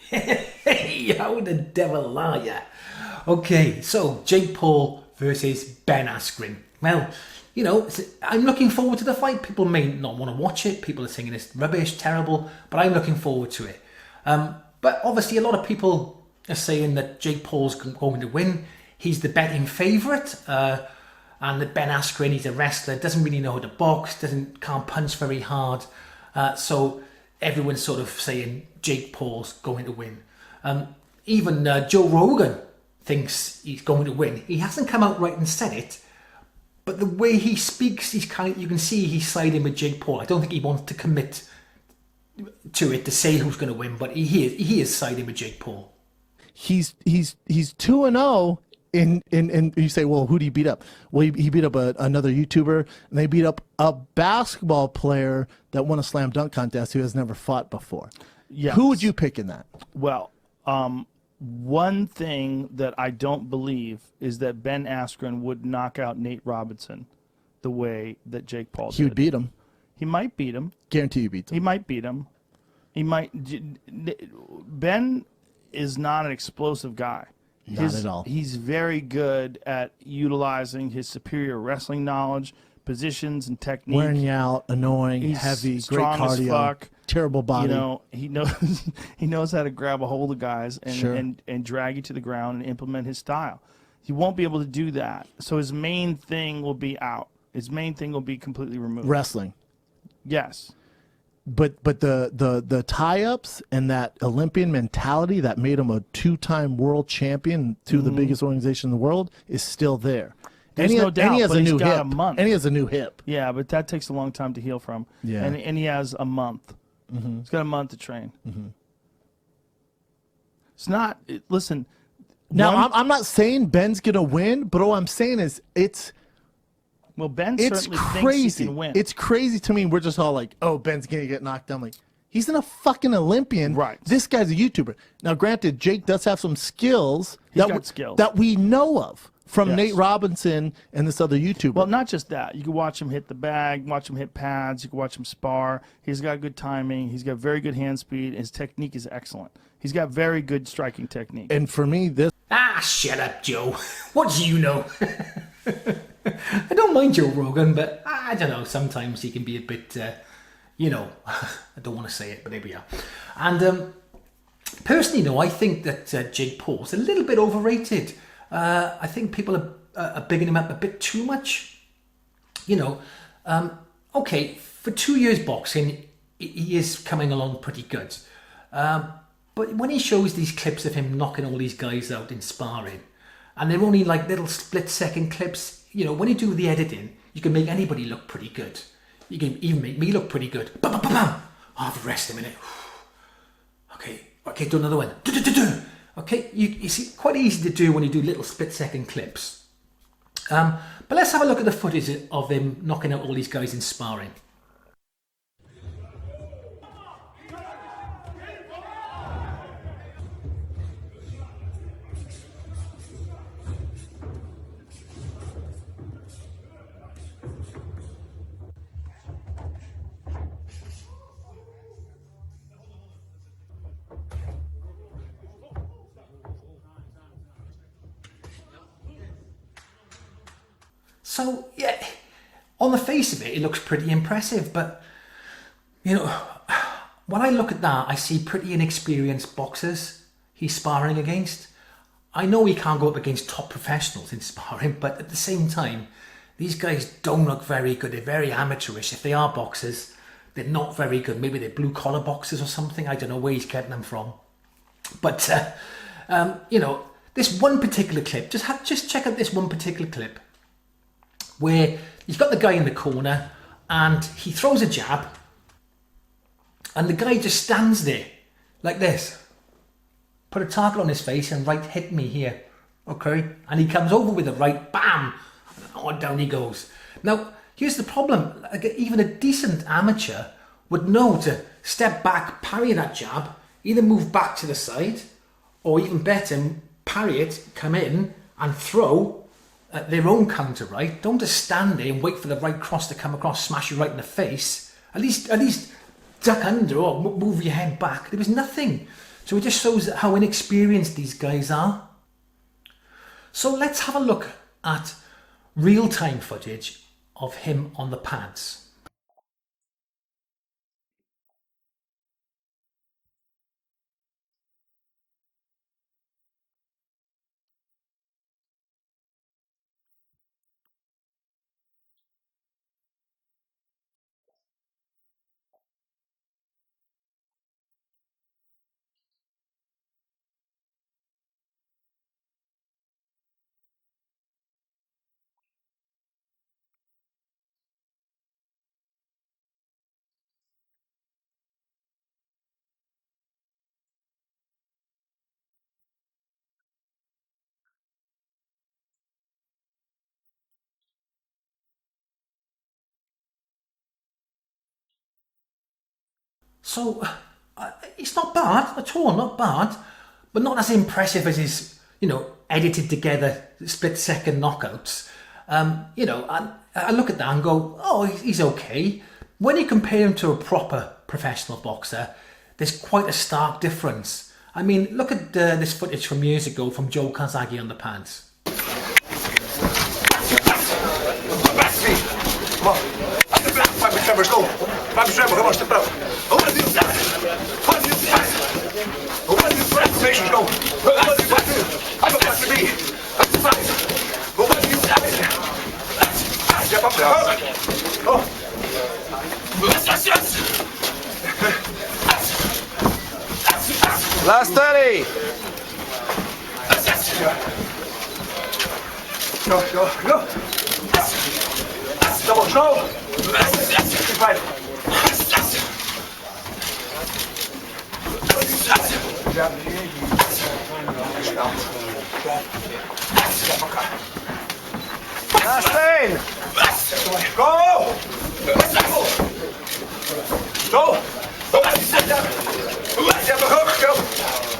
Hey, how the devil are ya? Okay, so Jake Paul versus Ben Askren. Well, I'm looking forward to the fight. People may not want to watch it. People are saying it's rubbish, terrible, but I'm looking forward to it. But obviously, a lot of people are saying that Jake Paul's going to win. He's the betting favourite, and that Ben Askren, he's a wrestler, doesn't really know how to box, can't punch very hard. So everyone's sort of saying Jake Paul's going to win. Even Joe Rogan thinks he's going to win. He hasn't come out right and said it, but the way he speaks, you can see he's siding with Jake Paul. I don't think he wants to commit to it to say who's going to win, but he is siding with Jake Paul. He's 2-0 in you say, well, who did he beat up? Well, he beat up another YouTuber, and they beat up a basketball player that won a slam dunk contest who has never fought before. Yes. Who would you pick in that? Well, one thing that I don't believe is that Ben Askren would knock out Nate Robinson the way that Jake Paul did. He would beat him. He might beat him. Guarantee you beat him. He might beat him. He might. Ben is not an explosive guy. Not at all. He's very good at utilizing his superior wrestling knowledge, positions, and technique. Wearing you out, annoying, He's heavy, great strong as cardio, fuck. terrible body. He knows how to grab a hold of guys and, Sure. and drag you to the ground and implement his style. He won't be able to do that. So his main thing will be out. His main thing will be completely removed. Wrestling. Yes. But the tie-ups and that Olympian mentality that made him a two-time world champion to the biggest organization in the world is still there. There's no doubt, and he has but a he's new got hip. a month. And he has a new hip. Yeah, but that takes a long time to heal from. Yeah. And he has a month. He's got a month to train. It's not. Listen. Now, I'm not saying Ben's going to win, but all I'm saying is Well, Ben it's certainly crazy. thinks he can win. It's crazy to me. We're just all like, oh, Ben's going to get knocked down. Like, he's a fucking Olympian. Right. This guy's a YouTuber. Now, granted, Jake does have some skills, skills. that we know of from Yes. Nate Robinson and this other YouTuber. Well, not just that. You can watch him hit the bag, watch him hit pads. You can watch him spar. He's got good timing. He's got very good hand speed. His technique is excellent. He's got very good striking technique. And for me, this... Ah, shut up, Joe. What do you know? I don't mind Joe Rogan, but I don't know. Sometimes he can be a bit, I don't want to say it, but there we are. And personally, though, I think that Jake Paul's a little bit overrated. I think people are bigging him up a bit too much. Okay, for 2 years boxing, he is coming along pretty good. But when he shows these clips of him knocking all these guys out in sparring, and they're only like little split-second clips, when you do the editing, you can make anybody look pretty good. You can even make me look pretty good. Bam, bam, bam, bam. I'll have a rest a minute. Okay, do another one. Okay, you see, quite easy to do when you do little split-second clips. But let's have a look at the footage of him knocking out all these guys in sparring. So, yeah, on the face of it, it looks pretty impressive. But, when I look at that, I see pretty inexperienced boxers he's sparring against. I know he can't go up against top professionals in sparring, but at the same time, these guys don't look very good. They're very amateurish. If they are boxers, they're not very good. Maybe they're blue-collar boxers or something. I don't know where he's getting them from. But, this one particular clip, just check out this one particular clip, where he's got the guy in the corner and he throws a jab and the guy just stands there like this, put a target on his face and right, hit me here, okay, and he comes over with a right, bam, and down he goes. Now here's the problem, even a decent amateur would know to step back, parry that jab, either move back to the side or even better, parry it, come in and throw their own counter, right? Don't just stand there and wait for the right cross to come across, smash you right in the face. At least duck under or move your head back. There was nothing. So it just shows how inexperienced these guys are. So let's have a look at real-time footage of him on the pads. So it's not bad at all, not bad, but not as impressive as his, edited together split-second knockouts. I look at that and go, oh, he's okay. When you compare him to a proper professional boxer, there's quite a stark difference. I mean, look at this footage from years ago from Joe Kazagi on the pads. Come on. Five Trevor, go. Five Trevor, come on, step out. Over the stations, go. I'm a back to me. That's five. Go back to you. Step up there. Oh. Last 30. Go. Double throw. Fight. Last thing. Go.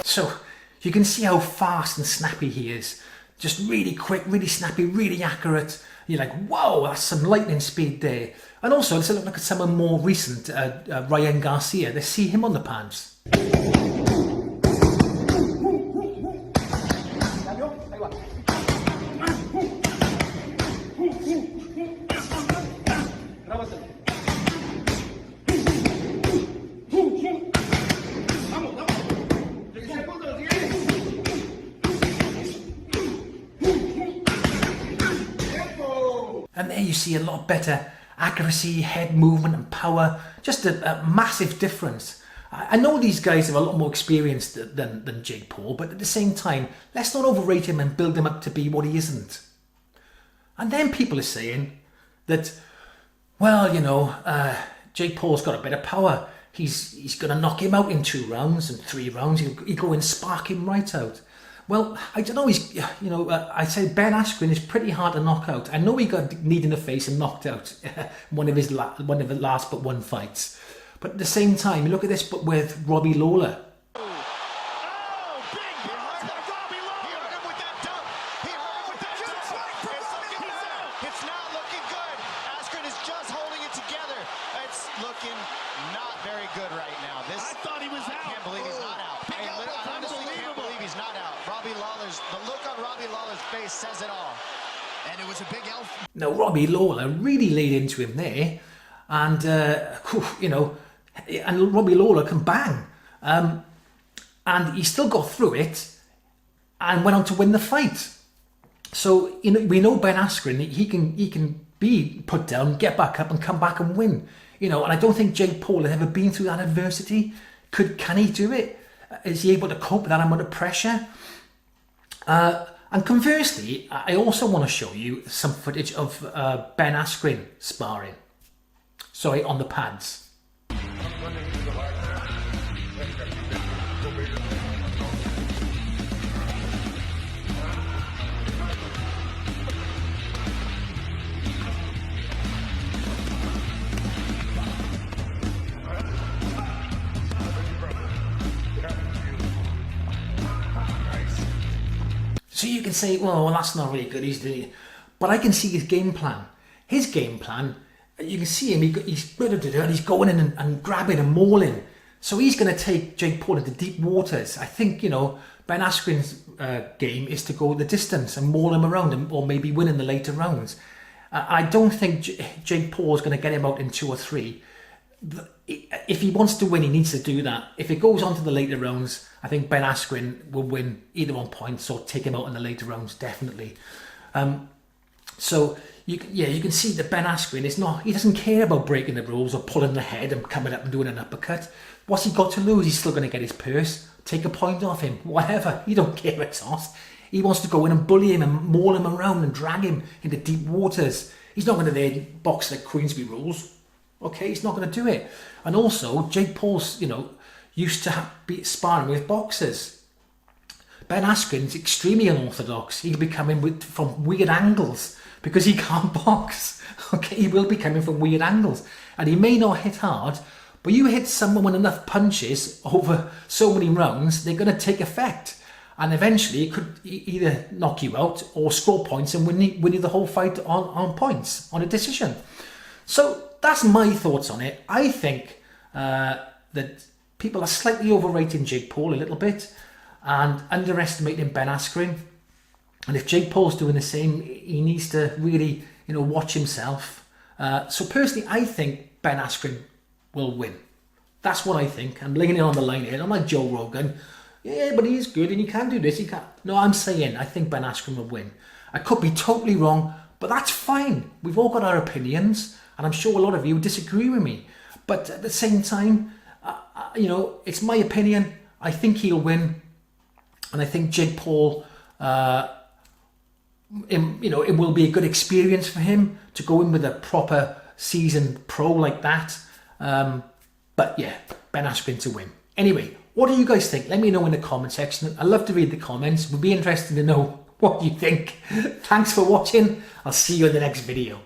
So you can see how fast and snappy he is. Just really quick, really snappy, really accurate. You're like, whoa, that's some lightning speed there. And also, let's look at someone more recent, Ryan Garcia. Let's see him on the pads. And there you see a lot better accuracy, head movement and power. Just a massive difference. I know these guys are a lot more experienced than Jake Paul, but at the same time, let's not overrate him and build him up to be what he isn't. And then people are saying that, well, Jake Paul's got a bit of power. He's going to knock him out in 2 rounds and 3 rounds. He'll go and spark him right out. Well, I don't know. I say Ben Askren is pretty hard to knock out. I know he got kneed in the face and knocked out one of the last but one fights. But at the same time, look at this, but with Robbie Lawler. Now, Robbie Lawler really laid into him there, and and Robbie Lawler can bang, and he still got through it and went on to win the fight. So we know Ben Askren, he can be put down, get back up, and come back and win. And I don't think Jake Paul has ever been through that adversity. Can he do it? Is he able to cope with that amount of pressure? And conversely, I also want to show you some footage of Ben Askren sparring. Sorry, on the pads. So you can say, well, that's not really good, but I can see his game plan. His game plan, you can see him, he's going in and grabbing and mauling. So he's going to take Jake Paul into deep waters. I think, Ben Askren's game is to go the distance and maul him around or maybe win in the later rounds. I don't think Jake Paul is going to get him out in 2 or 3. If he wants to win, he needs to do that. If it goes on to the later rounds, I think Ben Askren will win either on points or take him out in the later rounds, definitely. So you can see that Ben Askren he doesn't care about breaking the rules or pulling the head and coming up and doing an uppercut. What's he got to lose? He's still going to get his purse, take a point off him, whatever. He don't care a toss. He wants to go in and bully him and maul him around and drag him into deep waters. He's not going to then box like Queensby rules. Okay, he's not going to do it. And also, Jake Paul's, used to be sparring with boxers. Ben Askren's extremely unorthodox. He'll be coming from weird angles because he can't box. Okay, he will be coming from weird angles. And he may not hit hard, but you hit someone with enough punches over so many rounds, they're going to take effect. And eventually it could either knock you out or score points and win you the whole fight on points, on a decision. So that's my thoughts on it. I think that people are slightly overrating Jake Paul a little bit and underestimating Ben Askren. And if Jake Paul's doing the same, he needs to really, watch himself. So personally, I think Ben Askren will win. That's what I think. I'm laying it on the line here. I'm like Joe Rogan. Yeah, but he's good and he can do this. He can. No, I'm saying I think Ben Askren will win. I could be totally wrong, but that's fine. We've all got our opinions, and I'm sure a lot of you disagree with me. But at the same time, it's my opinion. I think he'll win, and I think Jake Paul, it will be a good experience for him to go in with a proper seasoned pro like that. But yeah, Ben Askren to win. Anyway, what do you guys think? Let me know in the comment section. I love to read the comments. It would be interesting to know what you think. Thanks for watching. I'll see you in the next video.